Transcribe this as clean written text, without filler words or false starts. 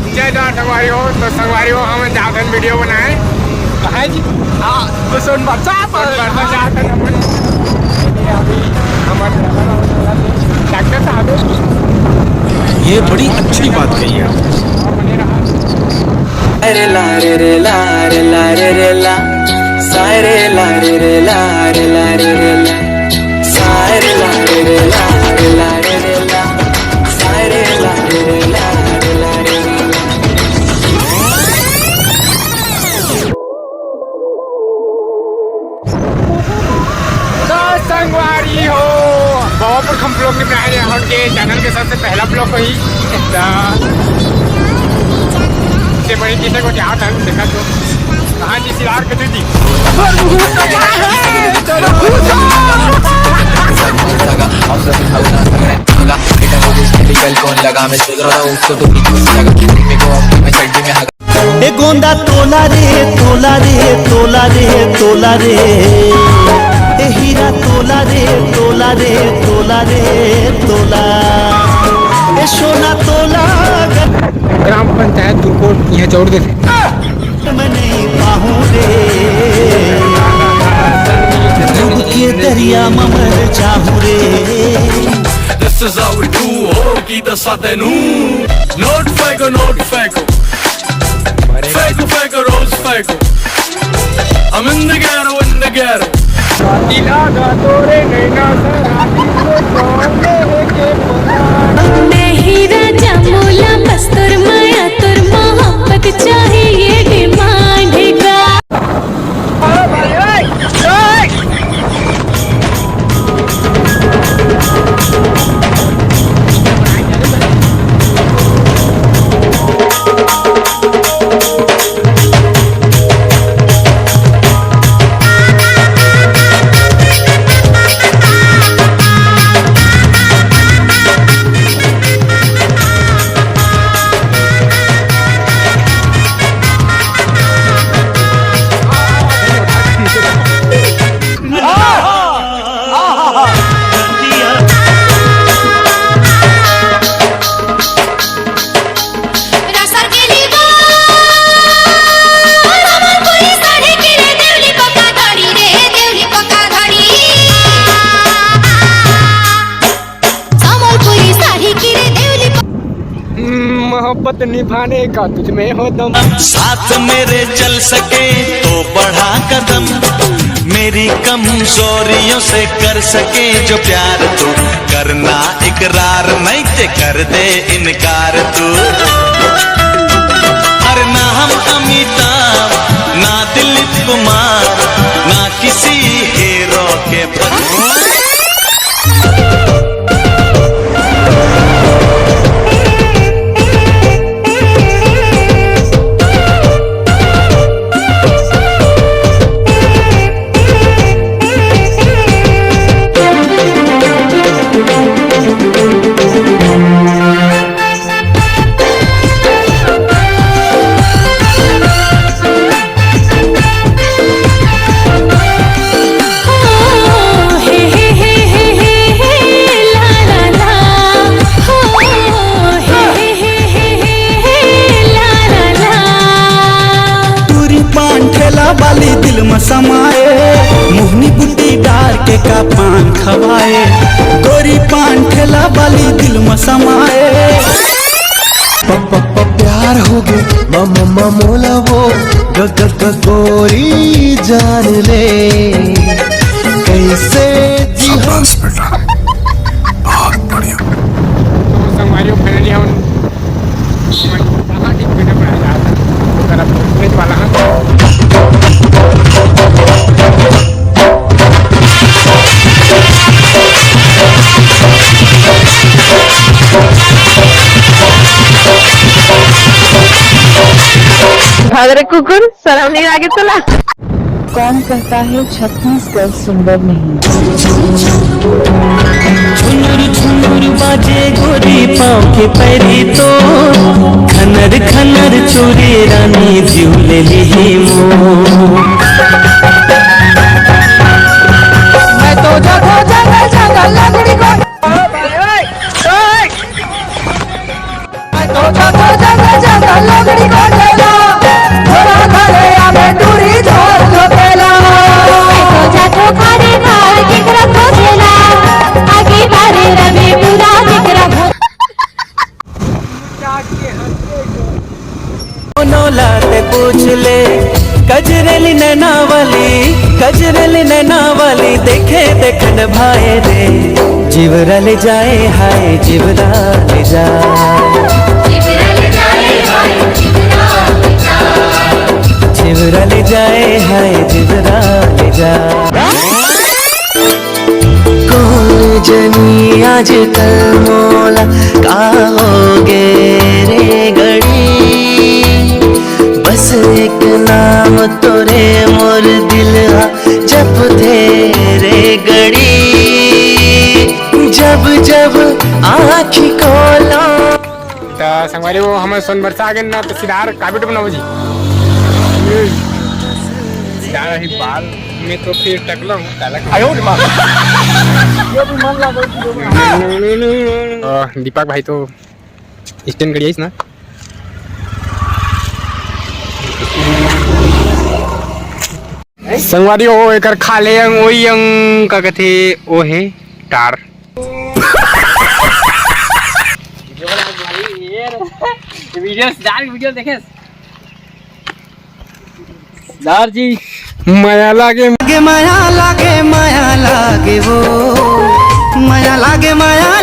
जय जवान संगवारियों। तो संगवारियों हम जाकर वीडियो बनाए है जी। हाँ तो सुन बच्चा पर जाकर डॉक्टर साहब ये बड़ी अच्छी बात कही है। अरे ला रे रे ला रे ला रे रे ला सारे ला रे रे ला रे ला रे रे ला सारे ला रे रे ला रे ला रे रे ला सारे ला रे रे ला रे ला रे रे ला। संगवारी हो बहुत हम लोग ने बनाए हैं उनके चैनल के सबसे पहला ब्लॉग वही से बड़ी किसी को क्या था देखा तो कहाँ जी सिरार के थी कौन लगा मैं सोच रहा था उसको तो मेरे को मैं चड्डी में ए गोंदा तोला रे तोला रे तोला रे तोला रे ए हीरा तोला रे तोला रे तोला रे तोला ए सोना तोला ग्राम पंचायत दुर्कोट यहाँ जोड़ देते मैं नहीं पाहूं रे डूब के दरिया में मर जाऊं रे। This is how we do, hockey the Satenu. Not Fago, not Fago. Fago, Fago, Rose Fago. I'm in the ghetto, in the ghetto. नहीं राजा मोला बस तुर माया तुर मोहब्बत चाहिए डिमांड का। मोहब्बत निभाने का तुझ में हो दम साथ मेरे चल सके तो बढ़ा कदम मेरी कमजोरियों से कर सके जो प्यार तू करना इकरार नहीं ते कर दे इनकार तू। अरे ना हम अमिताभ ना दिलीप कुमार ना किसी हीरो के वाली दिल में समाए मोहनी बुड्ढी डार के का पान खवाए गोरी पान ठेला वाली दिल में समाए प्यार हो गए मम्मा मोला वो गोरी जान ले कैसे जी हम बहुत बढ़िया। संगवारियों फाइनली हम वीडियो बनाया जा रहा है वाला भागरे कुकुर शर्म नहीं लागे तुला। कौन कहता है छत्तीसगढ़ सुंदर नहीं। झुनुर झुनुर बाजे गोरी पाँव के पैरी तो खनर खनर चोरी रानी झूले ली मो मैं तो जगह जगह जगह लगड़ी को मैं तो जगह जगह जगह लाते पूछ ले कजरेली नैना वाली देखे देखन भाई रे जिवरा ले जाए हाय जिवरा ले जाए जिवरा ले जाए हाय जिवरा ले जाए कौन जनी आज कल मोला का होगे रे गड़ी बस एक नाम तोरे मोर दिल जप तेरे गड़ी जब जब आँखी खोलो तो संगवारी वो हमें सोनभर से आगे ना तो सिदार काबिट बनाओ जी सिदार ही बाल में तो फिर टकला हूँ आयो दीपक भाई तो स्टैंड करिए ना संगवारी हो एक खाले अंग वही अंग का कथे ओ है टार वीडियो देखे दार जी माया लागे माया लागे वो माया लागे माया